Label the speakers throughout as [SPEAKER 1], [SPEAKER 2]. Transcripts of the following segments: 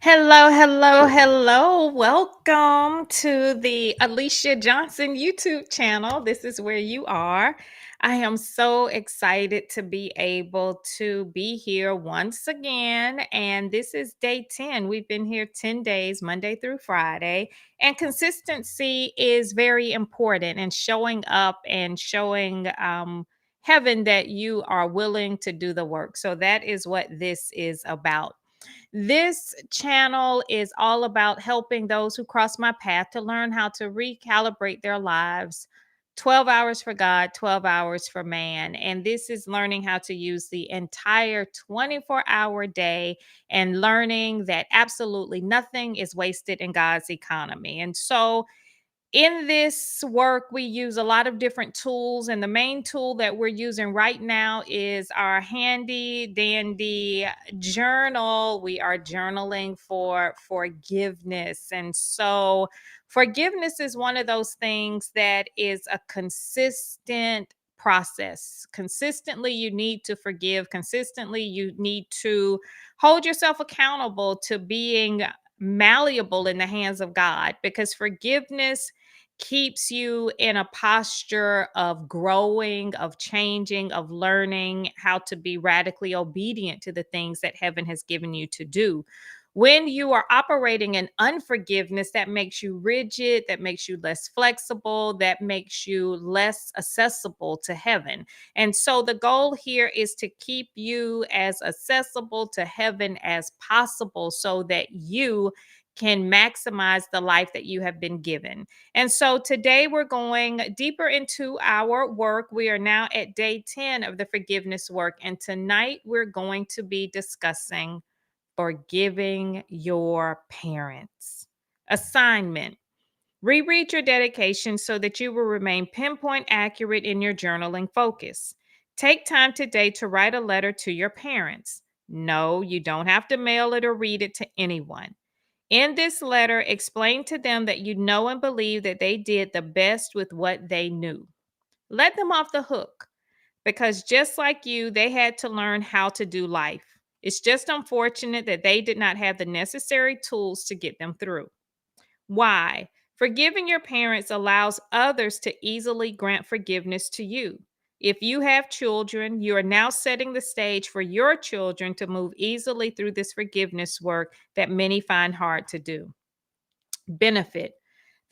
[SPEAKER 1] Hello, hello, hello. Welcome to the Alicia Johnson YouTube channel. This is where you are. I am so excited to be able to be here once again. And this is day 10. We've been here 10 days, Monday through Friday. And consistency is very important, and showing up and showing heaven that you are willing to do the work. So that is what this is about. This channel is all about helping those who cross my path to learn how to recalibrate their lives. 12 hours for God, 12 hours for man. And this is learning how to use the entire 24-hour day and learning that absolutely nothing is wasted in God's economy. And so, in this work, we use a lot of different tools, and the main tool that we're using right now is our handy dandy journal. We are journaling for forgiveness. And so, forgiveness is one of those things that is a consistent process. Consistently, you need to forgive. Consistently, you need to hold yourself accountable to being malleable in the hands of God, because forgiveness keeps you in a posture of growing, of changing, of learning how to be radically obedient to the things that heaven has given you to do. When you are operating in unforgiveness, that makes you rigid, that makes you less flexible, that makes you less accessible to heaven. And so the goal here is to keep you as accessible to heaven as possible so that you can maximize the life that you have been given. And so today we're going deeper into our work. We are now at day 10 of the forgiveness work. And tonight we're going to be discussing forgiving your parents. Assignment: reread your dedication so that you will remain pinpoint accurate in your journaling focus. Take time today to write a letter to your parents. No, you don't have to mail it or read it to anyone. In this letter, explain to them that you know and believe that they did the best with what they knew. Let them off the hook, because just like you, they had to learn how to do life. It's just unfortunate that they did not have the necessary tools to get them through. Why? Forgiving your parents allows others to easily grant forgiveness to you. If you have children, you are now setting the stage for your children to move easily through this forgiveness work that many find hard to do. Benefit: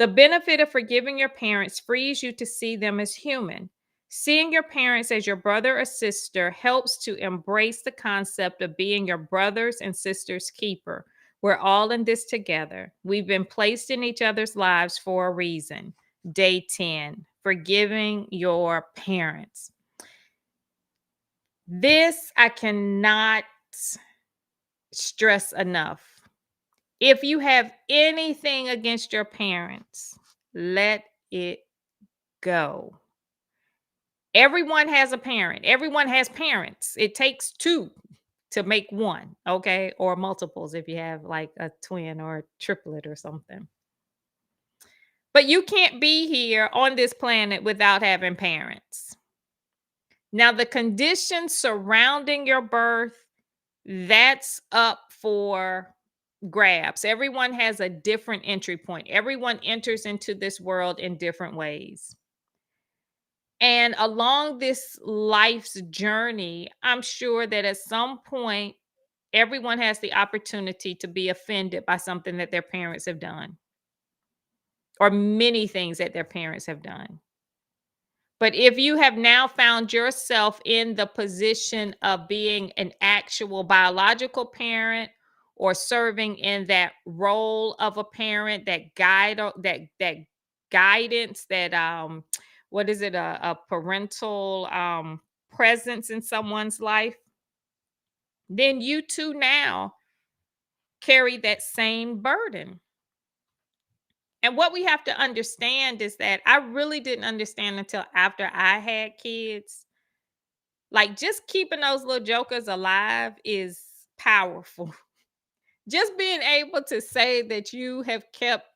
[SPEAKER 1] the benefit of forgiving your parents frees you to see them as human. Seeing your parents as your brother or sister helps to embrace the concept of being your brothers and sisters' keeper. We're all in this together. We've been placed in each other's lives for a reason. Day 10: forgiving your parents. This I cannot stress enough. If you have anything against your parents, let it go. Everyone has a parent. Everyone has parents. It takes two to make one, okay? Or multiples if you have like a twin or a triplet or something. But you can't be here on this planet without having parents. Now, the conditions surrounding your birth, that's up for grabs. Everyone has a different entry point. Everyone enters into this world in different ways. And along this life's journey, I'm sure that at some point, everyone has the opportunity to be offended by something that their parents have done, or many things that their parents have done. But if you have now found yourself in the position of being an actual biological parent, or serving in that role of a parent, that that guidance, that what is it, a parental presence in someone's life, then you too now carry that same burden. And what we have to understand is that I really didn't understand until after I had kids. Like, just keeping those little jokers alive is powerful. Just being able to say that you have kept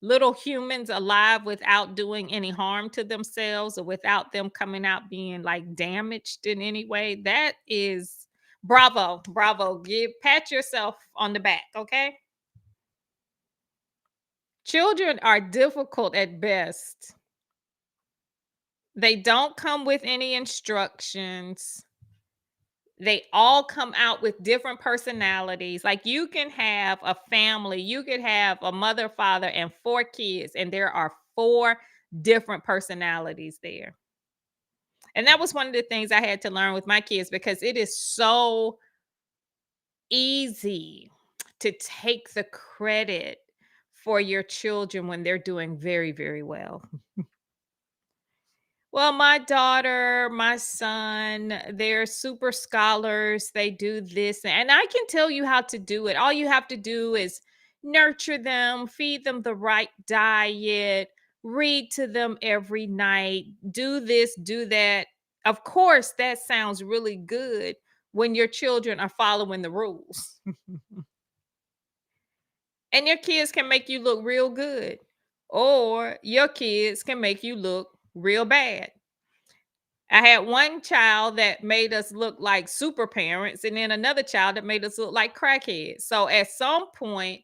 [SPEAKER 1] little humans alive without doing any harm to themselves, or without them coming out being like damaged in any way, that is bravo, bravo. Give pat yourself on the back, okay? Children are difficult at best. They don't come with any instructions. They all come out with different personalities. Like you can have a family, you could have a mother, father, and four kids, and there are four different personalities there. And that was one of the things I had to learn with my kids because it is so easy to take the credit for your children when they're doing very, very well. Well, my daughter, my son, they're super scholars. They do this, and I can tell you how to do it. All you have to do is nurture them, feed them the right diet, read to them every night, do this, do that. Of course, that sounds really good when your children are following the rules. And your kids can make you look real good, or your kids can make you look real bad. I had one child that made us look like super parents, and then another child that made us look like crackheads. So at some point,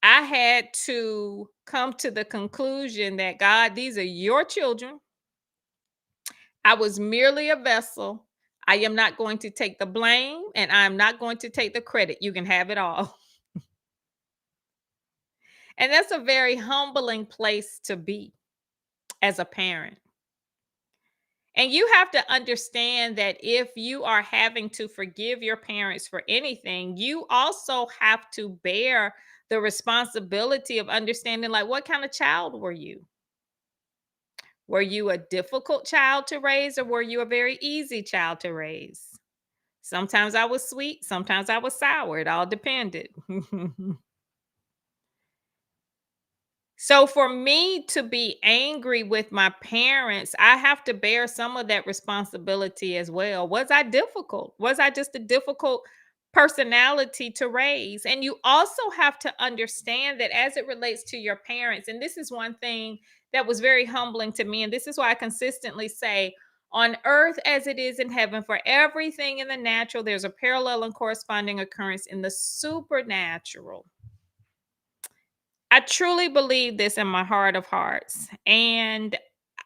[SPEAKER 1] I had to come to the conclusion that God, these are your children. I was merely a vessel. I am not going to take the blame and I'm not going to take the credit. You can have it all. And that's a very humbling place to be as a parent. And you have to understand that if you are having to forgive your parents for anything, you also have to bear the responsibility of understanding, like, what kind of child were you? Were you a difficult child to raise or were you a very easy child to raise? Sometimes I was sweet, sometimes I was sour. It all depended. So for me to be angry with my parents, I have to bear some of that responsibility as well. Was I difficult? Was I just a difficult personality to raise? And you also have to understand that as it relates to your parents, and this is one thing that was very humbling to me, and this is why I consistently say, on earth as it is in heaven, for everything in the natural, there's a parallel and corresponding occurrence in the supernatural. I truly believe this in my heart of hearts. And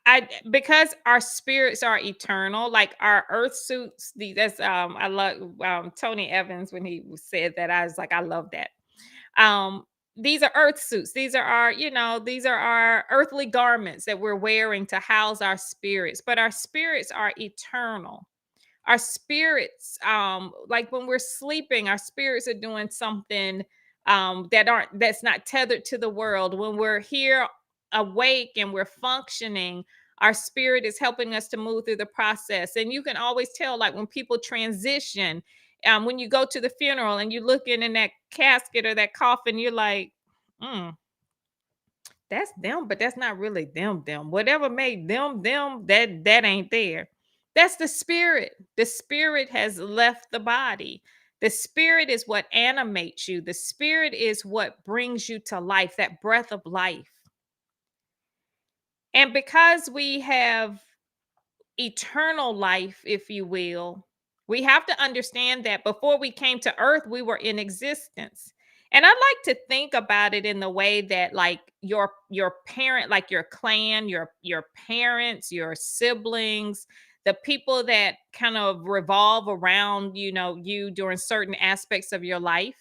[SPEAKER 1] I because our spirits are eternal, like our earth suits, that's I love Tony Evans when he said that. I was like, I love that. Um these are earth suits. These are our, these are our earthly garments that we're wearing to house our spirits, but our spirits are eternal. Our spirits, like when we're sleeping, our spirits are doing something that's not tethered to the world. When we're here awake and we're functioning, our spirit is helping us to move through the process. And you can always tell, like when people transition, when you go to the funeral and you look in that casket or that coffin, you're like, "Mm, that's them, but that's not really them. Whatever made them, that ain't there." That's the spirit. The spirit has left the body. The spirit is what animates you. The spirit is what brings you to life, that breath of life. And because we have eternal life, if you will, we have to understand that before we came to earth, we were in existence. And I like to think about it in the way that, like, your parent, like your clan, your parents, your siblings, the people that kind of revolve around, you during certain aspects of your life.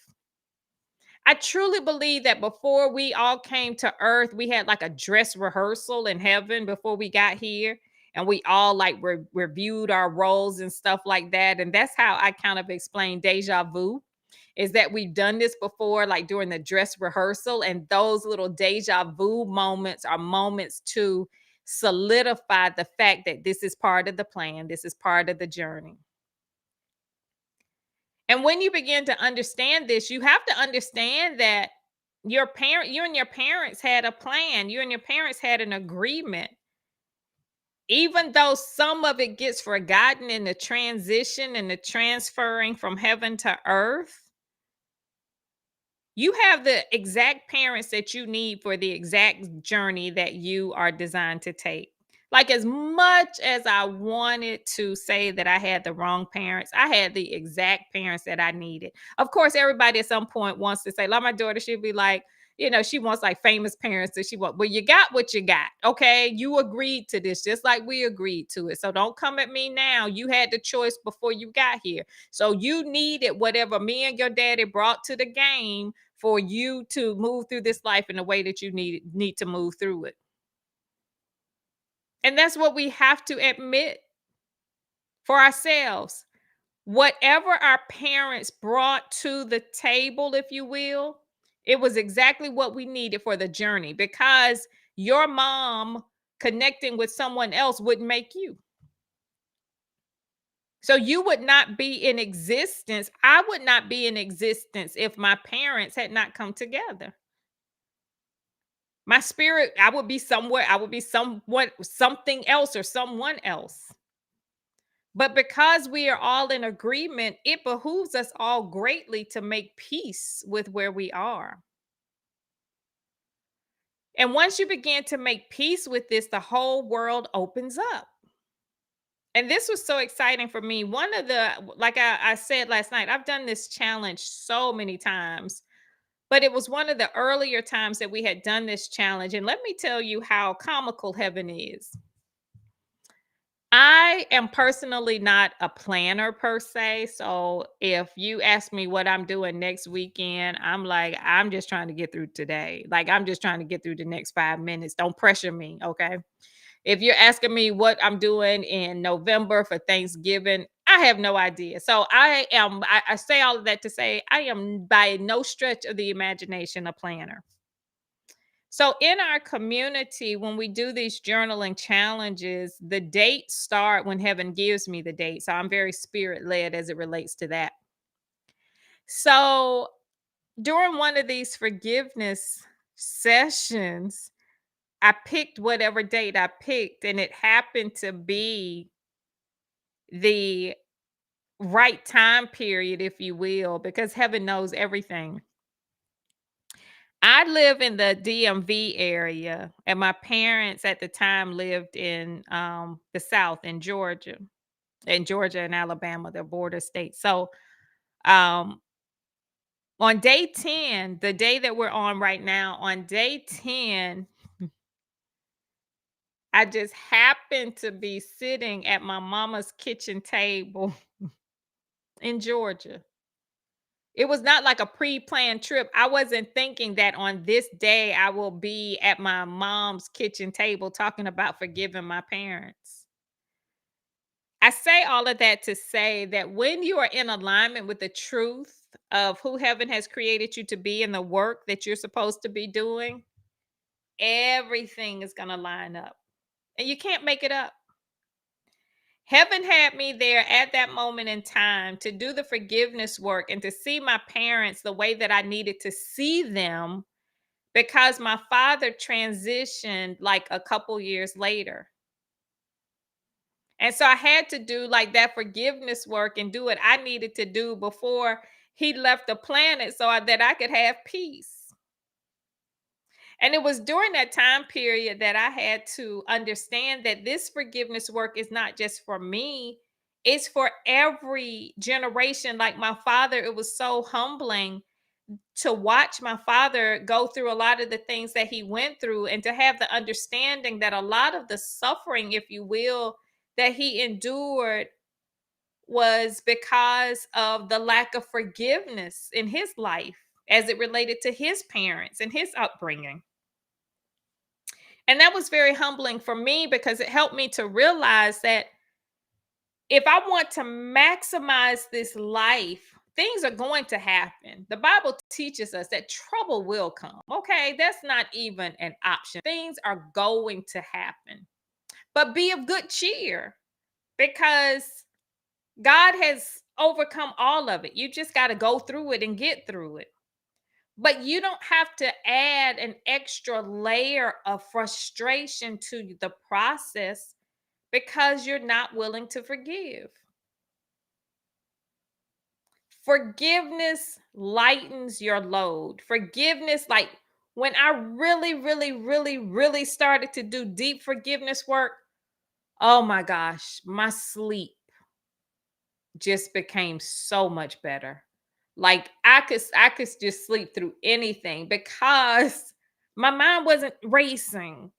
[SPEAKER 1] I truly believe that before we all came to earth, we had like a dress rehearsal in heaven before we got here. And we all like reviewed our roles and stuff like that. And that's how I kind of explain deja vu, is that we've done this before, like during the dress rehearsal. And those little deja vu moments are moments to solidify the fact that this is part of the plan, this is part of the journey. And when you begin to understand this, you have to understand that you and your parents had a plan. You and your parents had an agreement. Even though some of it gets forgotten in the transition and the transferring from heaven to earth, you have the exact parents that you need for the exact journey that you are designed to take. Like, as much as I wanted to say that I had the wrong parents, I had the exact parents that I needed. Of course, everybody at some point wants to say, like my daughter, she'd be like, she wants like famous parents that she want. Well, you got what you got. Okay. You agreed to this, just like we agreed to it. So don't come at me now. You had the choice before you got here. So you needed whatever me and your daddy brought to the game for you to move through this life in the way that you need to move through it. And that's what we have to admit for ourselves. Whatever our parents brought to the table, if you will, it was exactly what we needed for the journey because your mom connecting with someone else would make you. So you would not be in existence. I would not be in existence if my parents had not come together. My spirit, I would be somewhere, I would be somewhat something else or someone else. But because we are all in agreement, it behooves us all greatly to make peace with where we are. And once you begin to make peace with this, the whole world opens up. And this was so exciting for me. One of the, like I said last night, I've done this challenge so many times, but it was one of the earlier times that we had done this challenge. And let me tell you how comical heaven is. I am personally not a planner per se. So if you ask me what I'm doing next weekend, I'm like, I'm just trying to get through today. Like, I'm just trying to get through the next 5 minutes. Don't pressure me. Okay. If you're asking me what I'm doing in November for Thanksgiving, I have no idea. So I say all of that to say I am by no stretch of the imagination a planner. So in our community, when we do these journaling challenges, the dates start when heaven gives me the date. So I'm very spirit led as it relates to that. So during one of these forgiveness sessions, I picked whatever date I picked, and it happened to be the right time period, if you will, because heaven knows everything. I live in the DMV area, and my parents at the time lived in the South in Georgia and Alabama, they're border states. So um, on day 10, the day that we're on right now, on day 10, I just happened to be sitting at my mama's kitchen table in Georgia. It was not like a pre-planned trip. I wasn't thinking that on this day I will be at my mom's kitchen table talking about forgiving my parents. I say all of that to say that when you are in alignment with the truth of who heaven has created you to be and the work that you're supposed to be doing, everything is going to line up. And you can't make it up. Heaven had me there at that moment in time to do the forgiveness work and to see my parents the way that I needed to see them because my father transitioned like a couple years later. And so I had to do like that forgiveness work and do what I needed to do before he left the planet that I could have peace. And it was during that time period that I had to understand that this forgiveness work is not just for me, it's for every generation. Like my father, it was so humbling to watch my father go through a lot of the things that he went through and to have the understanding that a lot of the suffering, if you will, that he endured was because of the lack of forgiveness in his life as it related to his parents and his upbringing. And that was very humbling for me because it helped me to realize that if I want to maximize this life, things are going to happen. The Bible teaches us that trouble will come. Okay, that's not even an option. Things are going to happen. But be of good cheer because God has overcome all of it. You just got to go through it and get through it. But you don't have to add an extra layer of frustration to the process because you're not willing to forgive. Forgiveness lightens your load. Forgiveness, like when I really, really, really, really started to do deep forgiveness work, Oh my gosh, my sleep just became so much better. Like I could just sleep through anything because my mind wasn't racing.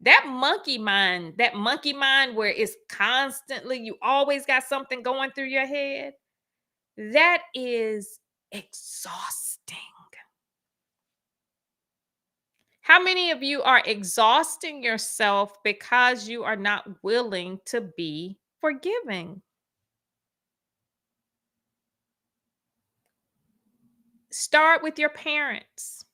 [SPEAKER 1] That monkey mind where it's constantly you always got something going through your head, that is exhausting. How many of you are exhausting yourself because you are not willing to be forgiving? Start with your parents.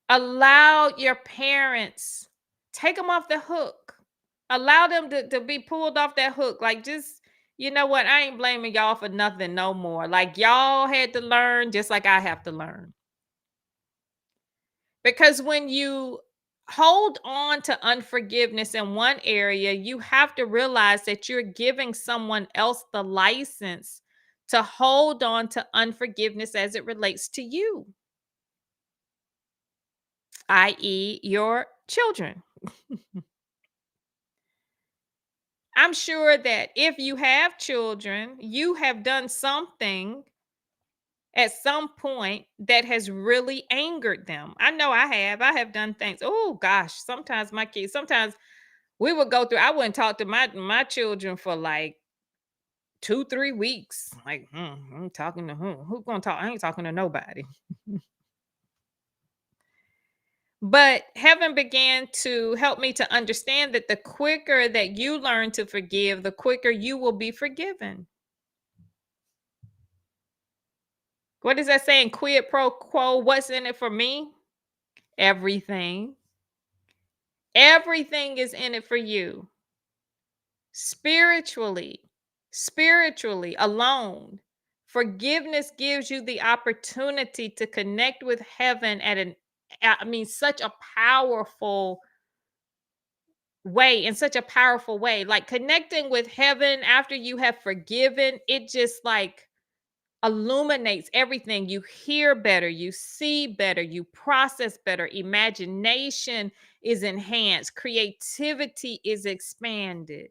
[SPEAKER 1] Allow your parents, take them off the hook. Allow them to be pulled off that hook. Like, just, you know what? I ain't blaming y'all for nothing no more. Like, y'all had to learn just like I have to learn. Because when you hold on to unforgiveness in one area, you have to realize that you're giving someone else the license to hold on to unforgiveness as it relates to you, i.e., your children. I'm sure that if you have children, you have done something at some point that has really angered them. I know I have. I have done things. Oh gosh, sometimes my kids, sometimes we would go through, I wouldn't talk to my children for like 2, 3 weeks. Like, I'm talking to who? Who gonna talk? I ain't talking to nobody. But heaven began to help me to understand that the quicker that you learn to forgive, the quicker you will be forgiven. What is that saying? Quid pro quo. What's in it for me? Everything. Everything is in it for you. Spiritually, spiritually alone. Forgiveness gives you the opportunity to connect with heaven at such a powerful way, in such a powerful way. Like connecting with heaven after you have forgiven, it just like illuminates everything. You hear better, you see better, you process better, imagination is enhanced, creativity is expanded.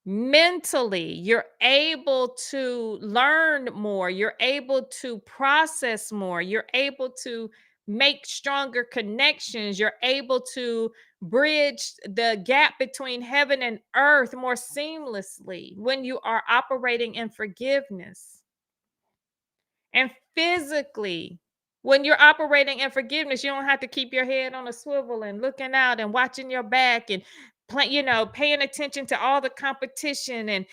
[SPEAKER 1] Mentally, you're able to learn more, you're able to process more, you're able to make stronger connections, you're able to bridge the gap between heaven and earth more seamlessly when you are operating in forgiveness. And physically, when you're operating in forgiveness, you don't have to keep your head on a swivel and looking out and watching your back and paying attention to all the competition and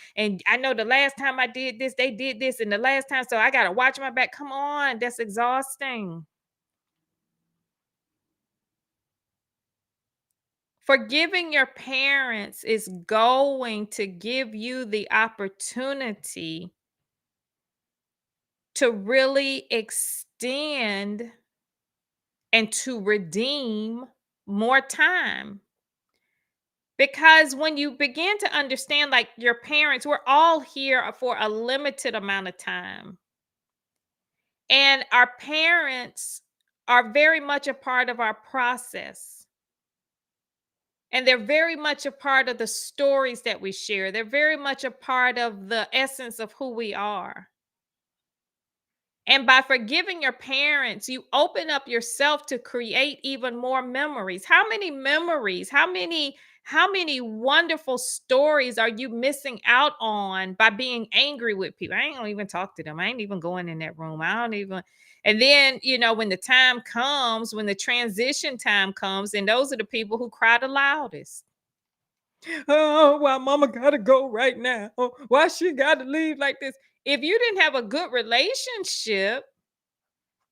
[SPEAKER 1] I know the last time I did this, they did this, and the last time, so I gotta watch my back. Come on, that's exhausting. Forgiving your parents is going to give you the opportunity to really extend and to redeem more time. Because when you begin to understand, like your parents, we're all here for a limited amount of time. And our parents are very much a part of our process. And they're very much a part of the stories that we share. They're very much a part of the essence of who we are. And by forgiving your parents, you open up yourself to create even more memories. How many memories, how many wonderful stories are you missing out on by being angry with people? I ain't gonna even talk to them. I ain't even going in that room. I don't even. And then, when the time comes, when the transition time comes, and those are the people who cry the loudest. Oh, why mama gotta go right now? Oh, why she gotta leave like this? If you didn't have a good relationship,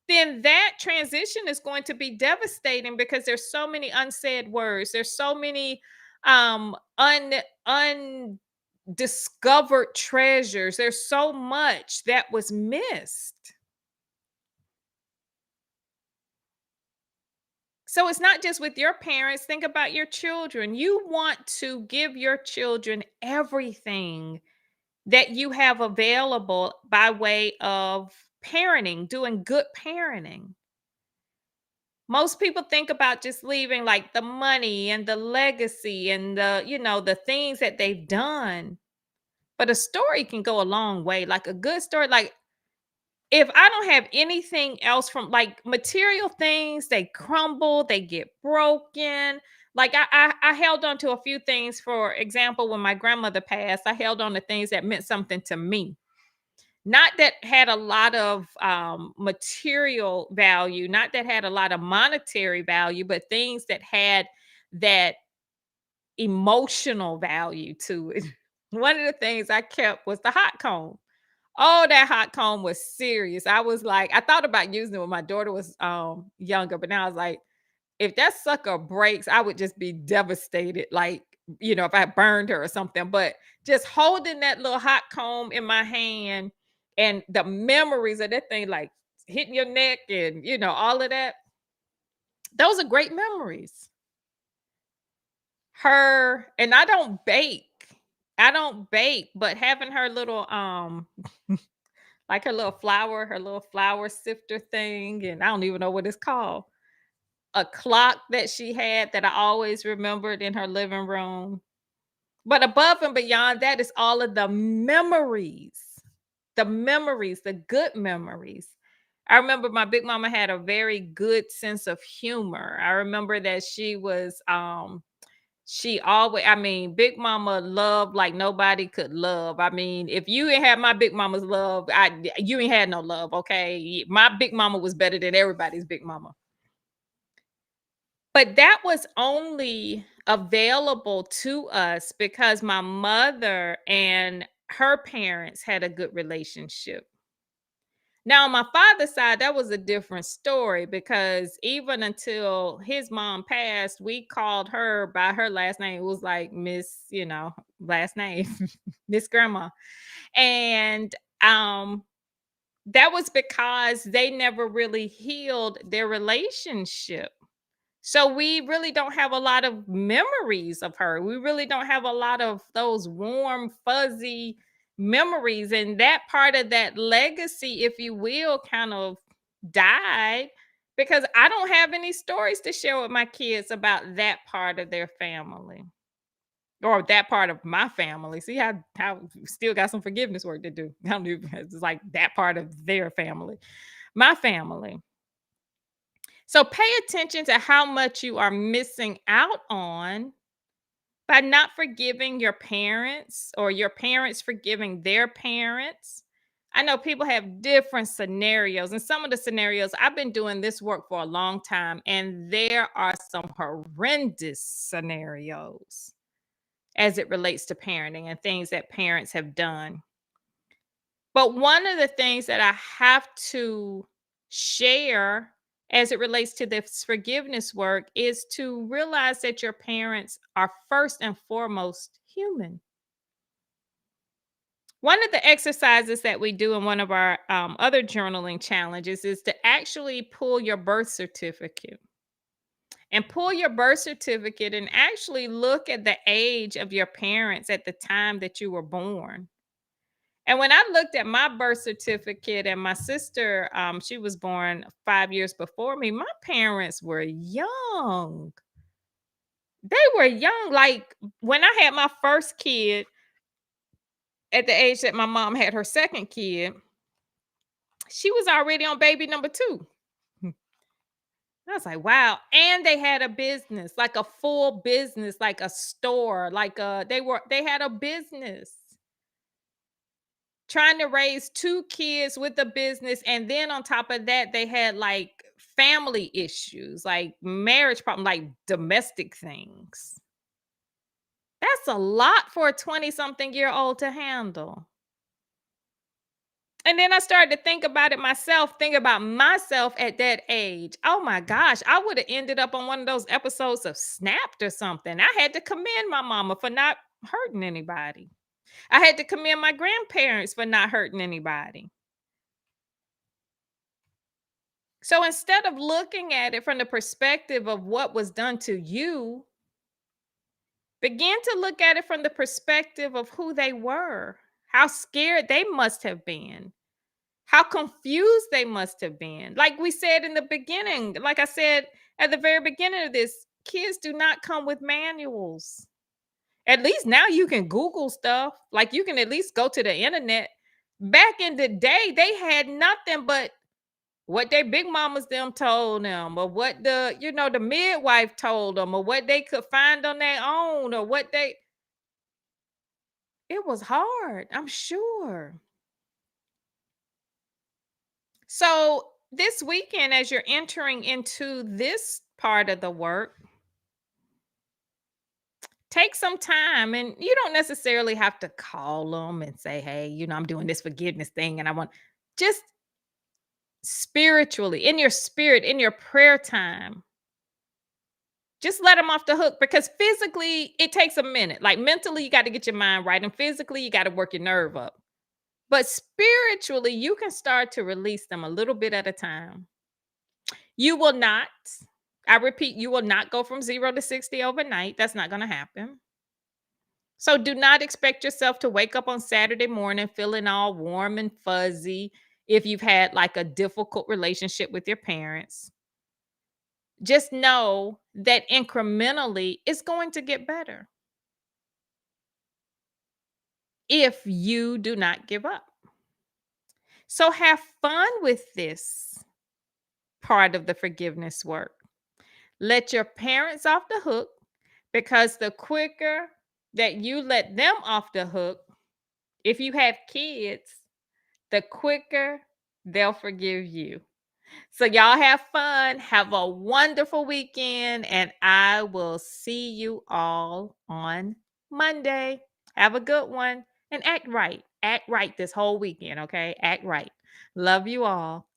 [SPEAKER 1] then that transition is going to be devastating because there's so many unsaid words. There's so many undiscovered treasures. There's so much that was missed. So it's not just with your parents. Think about your children. You want to give your children everything that you have available by way of parenting, doing good parenting. Most people think about just leaving like the money and the legacy and the things that they've done. But a story can go a long way. Like a good story, like if I don't have anything else from like material things, they crumble, they get broken. Like I held on to a few things. For example, when my grandmother passed, I held on to things that meant something to me. Not that had a lot of material value, not that had a lot of monetary value, but things that had that emotional value to it. One of the things I kept was the hot comb. Oh, that hot comb was serious. I was like, I thought about using it when my daughter was younger, but now I was like, if that sucker breaks, I would just be devastated. Like, if I burned her or something. But just holding that little hot comb in my hand and the memories of that thing, like hitting your neck and all of that, those are great memories. Her and I don't bake. I don't bake, but having her little like her little flour sifter thing, and I don't even know what it's called. A clock that she had that I always remembered in her living room. But above and beyond that is all of the good memories. I remember my big mama had a very good sense of humor. I remember that she always, I mean, Big Mama loved like nobody could love. I mean, if you ain't had my Big Mama's love, you ain't had no love, okay? My Big Mama was better than everybody's Big Mama. But that was only available to us because my mother and her parents had a good relationship. Now, on my father's side, that was a different story because even until his mom passed, we called her by her last name. It was like Miss, last name, Miss Grandma. And that was because they never really healed their relationship. So we really don't have a lot of memories of her. We really don't have a lot of those warm, fuzzy memories. And that part of that legacy, if you will, kind of died because I don't have any stories to share with my kids about that part of their family or that part of my family. See how we still got some forgiveness work to do. I don't even, it's like that part of their family, my family. So pay attention to how much you are missing out on by not forgiving your parents or your parents forgiving their parents. I know people have different scenarios, and some of the scenarios I've been doing this work for a long time, and there are some horrendous scenarios as it relates to parenting and things that parents have done. But one of the things that I have to share as it relates to this forgiveness work is to realize that your parents are first and foremost human. One of the exercises that we do in one of our other journaling challenges is to actually pull your birth certificate and pull your birth certificate and actually look at the age of your parents at the time that you were born. And when I looked at my birth certificate and my sister, she was born 5 years before me, my parents were young. They were young. Like when I had my first kid at the age that my mom had her second kid, she was already on baby number two. I was like, wow. And they had a business, like a full business, like a store, they had a business. Trying to raise 2 kids with the business, and then on top of that, they had, like, family issues, like marriage problem, like domestic things. That's a lot for a 20-something-year-old to handle. And then I started to think about myself at that age. Oh my gosh, I woulda ended up on one of those episodes of Snapped or something. I had to commend my mama for not hurting anybody. I had to commend my grandparents for not hurting anybody. So instead of looking at it from the perspective of what was done to you, begin to look at it from the perspective of who they were, how scared they must have been, How confused they must have been. Like we said in the beginning, like I said at the very beginning of this, kids do not come with manuals. At least now you can Google stuff. Like you can at least go to the internet. Back in the day, they had nothing but what their big mamas them told them, or what the midwife told them, or what they could find on their own, or what they it was hard, I'm sure. So this weekend, as you're entering into this part of the work, take some time, and you don't necessarily have to call them and say, hey, I'm doing this forgiveness thing and I want just spiritually, in your spirit, in your prayer time, just let them off the hook, because physically it takes a minute. Like mentally, you got to get your mind right, and physically, you got to work your nerve up. But spiritually, you can start to release them a little bit at a time. You will not, I repeat, you will not go from 0 to 60 overnight. That's not going to happen. So do not expect yourself to wake up on Saturday morning feeling all warm and fuzzy if you've had like a difficult relationship with your parents. Just know that incrementally it's going to get better if you do not give up. So have fun with this part of the forgiveness work. Let your parents off the hook, because the quicker that you let them off the hook, if you have kids, the quicker they'll forgive you. So, y'all have fun. Have a wonderful weekend, and I will see you all on Monday. Have a good one and act right. Act right this whole weekend, okay? Act right. Love you all.